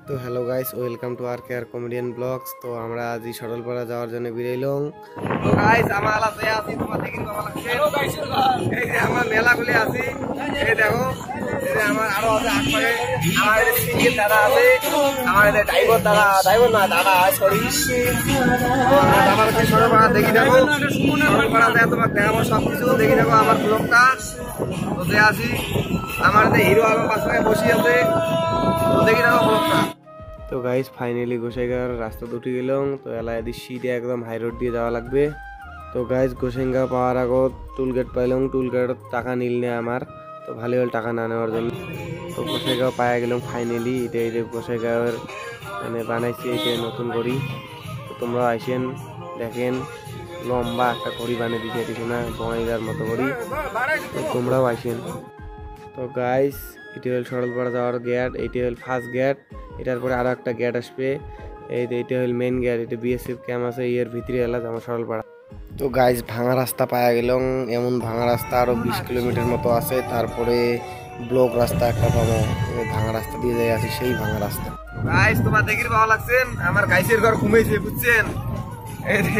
তো hello guys, welcome to our care comedian blogs. তো আমরা আজই সরলপাড়া যাওয়ার জন্য বেরাইলাম। তো গাইস আমরা আলাতে আছি, তোমার দেখি ভালো লাগছে। হ্যালো গাইস, এই যে আমরা মেলা খুলে আছি, এই দেখো এই যে আমার আরো আছে আশপাশে আমার এই সিঙ্গেল দাদা আছে, আমার এই ড্রাইভার দাদা সরি। তো আমরা আমার কাছে সরলপাড়া দেখি দেখো, সরলপাড়াতে তোমার দেখাবো সবকিছু দেখি দেখো আমার ব্লগটা। তো যে আছি আমার হিরো আমার পাশে বসে আছে, তো দেখি দেখো ব্লগটা। তো গাইস ফাইনালি গোসাইগাঁওর রাস্তা উঠে গেলাম। তো এলাদি সিটে একদম হাই রোড দিয়ে যাওয়া লাগবে। তো গাইস গোসাইগাঁও পাওয়ার আগত টুলগেট পাইলাম, টুলগেটত টাকা নিল না আমার, তো ভালো হল টাকা না নেওয়ার জন্য। তো গোসাইগাঁও পাওয়া গেলাম ফাইনালি। এটা এই যে গোসাইগাঁওয়ের মানে বানাইছে এটা নতুন করি। তো তোমরা আইসেন দেখেন, লম্বা একটা করি বানিয়ে দিচ্ছে এটি শোনা বঙাইগার মতো করি, তো তোমরাও আইসেন। তো গাইস এটি হল সরলপাড়া যাওয়ার গেট, এটি হল ফার্স্ট গেট। এটার পরে আরো একটা গেট আসবে, এইটা হল মেইন গেট। এটা বিএসএফ ক্যাম্প আছে এর ভিতরে এলাকা আমার সরলপাড়া। তো গাইস ভাঙা রাস্তা পাওয়া গেলাম, এমন ভাঙা রাস্তা আরো 20 কিলোমিটার মতো আছে। তারপরে ব্লক রাস্তা একটা পাবো, ভাঙা রাস্তা দিয়ে যাই আছি সেই ভাঙা রাস্তা। গাইস তোমার দেখির ভালো লাগছেন, আমার গাইসের ঘর ঘুমাইছে বুঝছেন, এই যে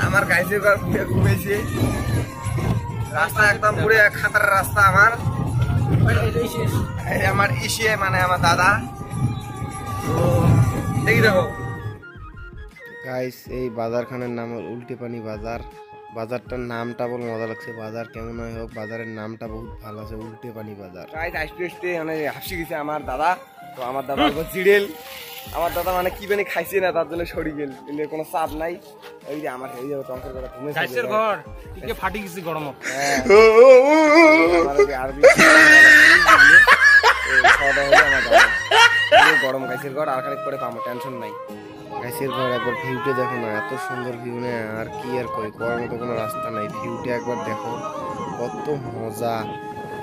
আমার গাইসের ঘর ঘুমাইছে। রাস্তা একদম পুরো খাতার রাস্তা আমার ইসে মানে আমার দাদা। তো দেখি দেখো গাইস এই বাজারখানের নাম উল্টে পানি বাজার। বাজারটার নামটা বল মজা লাগছে, বাজার কেমন হয় হোক বাজারের নামটা বহুত ভালো আছে, উল্টে পানি বাজার। গাইস আসতে আসতে মানে হাসি গেছে আমার দাদা। তো আমার দাদা চিড়েল, আমার দাদা মানে কি বানি খাইছে না তার জন্য সরি গেল, কিন্তু কোনো চাপ নাই। এই যে আমার এই যে টঙ্কের কথা ঘুমেছে গাইসের ঘর টিকে ফাটি গেছে গরম। হ্যাঁ আমার আরবি গরম গাইসের ঘর আর খানিক পরে পাবো, টেনশন নাই। গাইসের ঘর একবার ভিউটা দেখো না, এত সুন্দর ভিউ না আর কি আর কই, করার মতো কোনো রাস্তা নাই। ভিউটা একবার দেখো কত মজা,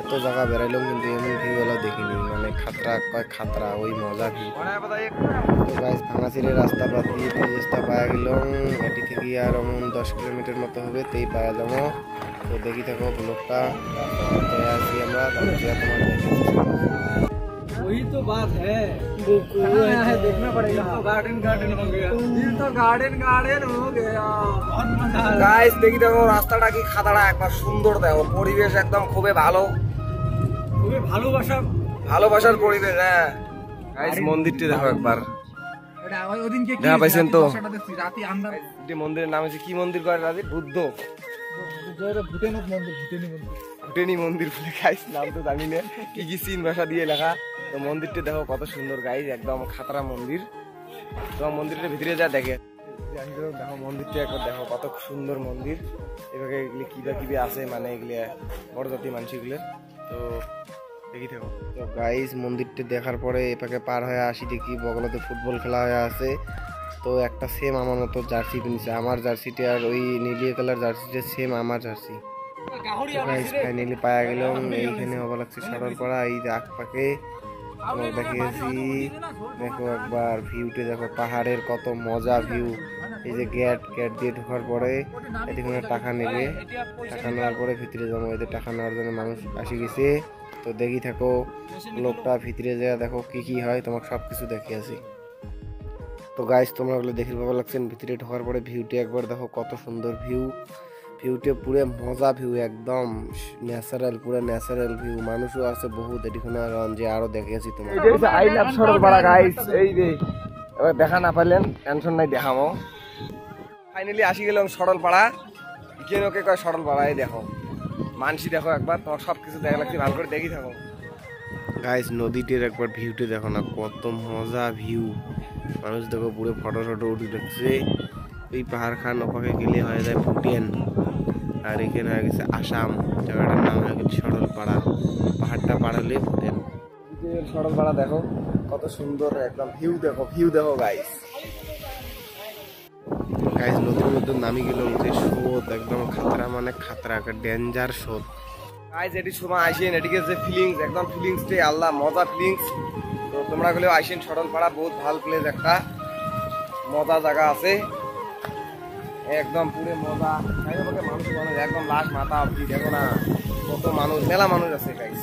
এত জায়গা বেড়াইলাম কিন্তু এমন ভিউ এলো দেখিনি, মানে খাতরা কয় খাতরা ওই মজা ভিউ। তো গাইস ভাঙাচিরের রাস্তা বাদ দিয়ে রাস্তা পাওয়া গেলাম, এটি থেকে আর এমন 10 কিলোমিটার মতো হবে তেই পাওয়া যাবো। তো দেখি থাকো ব্লগটা আছি আমরা, তোমার वही तो बात है, है देखना पड़ेगा। तो गार्डन हो गया, ये तो गार्डन हो गया, बहुत मजा आ रहा है। गाइस देखी देखो রাস্তাটা কি খাতাড়া, একবার সুন্দর দেখো, পরিবেশ একদম খুবই ভালো, খুবই ভালোবাসার পরিবেশ। হ্যাঁ গাইস মন্দিরটি দেখো একবার, এটা ওদিনকে কি পাইছেন তো রাতে আমরা এই মন্দিরের নাম আছে কি মন্দির কয় রাতে বুদ্ধ ভুটানি মন্দির বলে গাইস, নাম তো জানি না, কি চীন ভাষা দিয়ে লেখা। তো মন্দিরটা দেখো কত সুন্দর গাইস, একদম খাতরা মন্দির। তো মন্দিরটার ভিতরে যা দেখে দেখো, মন্দিরটা একবার দেখো কত সুন্দর মন্দির। এভাবে এগুলি কিবা আছে মানে এগুলি বড় জাতি মানুষ এগুলোর। তো দেখি থাকো। তো গাইস মন্দিরটা দেখার পরে এপাকে পার হয়ে আসি, দেখি বগলতে ফুটবল খেলা হয়ে আছে। তো একটা সেম আমার মতো জার্সি কিনছে, আমার জার্সিটা আর ওই নীলিয়া কালার জার্সিটা সেম আমার জার্সি। ফাইনালি পাওয়া গেলাম, এইখানে হওয়া লাগছে সরলপাড়া। এই যে আকপাকে দেখিয়েছি, দেখো একবার ভিউটা দেখো, পাহাড়ের কত মজা ভিউ। এই যে গেট দিয়ে ঢোকার পরে এখানে টাকা নেবে, টাকা নেওয়ার পরে ভিতরে যাবো। এদের টাকা নেওয়ার জন্য মানুষ আসি গেছে। তো দেখি থাকো লোকটা ভিতরে যা দেখো কি হয়, তোমাকে সবকিছু দেখিয়েছি। তো গাইস তোমরা ওগুলো দেখে ভালো লাগছেন, ভিতরে ঢোকার পরে ভিউটা একবার দেখো কত সুন্দর ভিউটা পুরো মজা ভিউ, একদম ন্যাচারাল, পুরো ন্যাচারাল ভিউ। মানুষও আছে বহুত এদিকে যে আরো দেখেছি তোমার। আই লাভ সরলপাড়া গাইস, এই যে এবার দেখা না পারলেন টেনশন নাই, দেখাবো। ফাইনালি আসি গেলাম সরলপাড়া, কেন কে কয় সরলপাড়া। এই দেখো মানসি দেখো একবার, তোমার সবকিছু দেখা লাগছে, ভালো করে দেখি থাকো গাইস। নদীটির একবার ভিউটা দেখো না কত মজা ভিউ, মানুষ দেখো পুরো ফটো উঠে দেখছে। এই পাহাড় খান ওপাকে গেলে হয়ে যায় ফুটিয়ান, আর এখানে হয়ে গেছে আসাম, জায়গাটার নাম হয়ে গেছে সরলপাড়া। পাহাড়টা পাড়ালে ফুটেন, সরলপাড়া দেখো কত সুন্দর একদম ভিউ দেখো গাইস। নতুন নামি গেল যে স্রোত, একদম খাতরা মানে খাতরা, একটা ডেঞ্জার স্রোত গাইস। এটি সময় আসেন, এটিকে যে ফিলিংস একদম ফিলিংসটাই আল্লাহ মজা ফিলিংস। তো তোমরা গেলেও আসেন সরলপাড়া, বহুত ভালো প্লেস, একটা মজা জায়গা আছে একদম পুরো মজা। মানুষ একদম লাশ মাথা অব্দি দেখো না কত মানুষ, মেলা মানুষ আছে গাইস।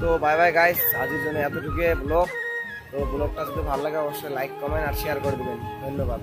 তো বাই বাই গাইস, আজকের জন্য এতটুকু ব্লগ। তো ব্লগটা যদি ভালো লাগে অবশ্যই লাইক কমেন্ট আর শেয়ার করে দেবেন। ধন্যবাদ।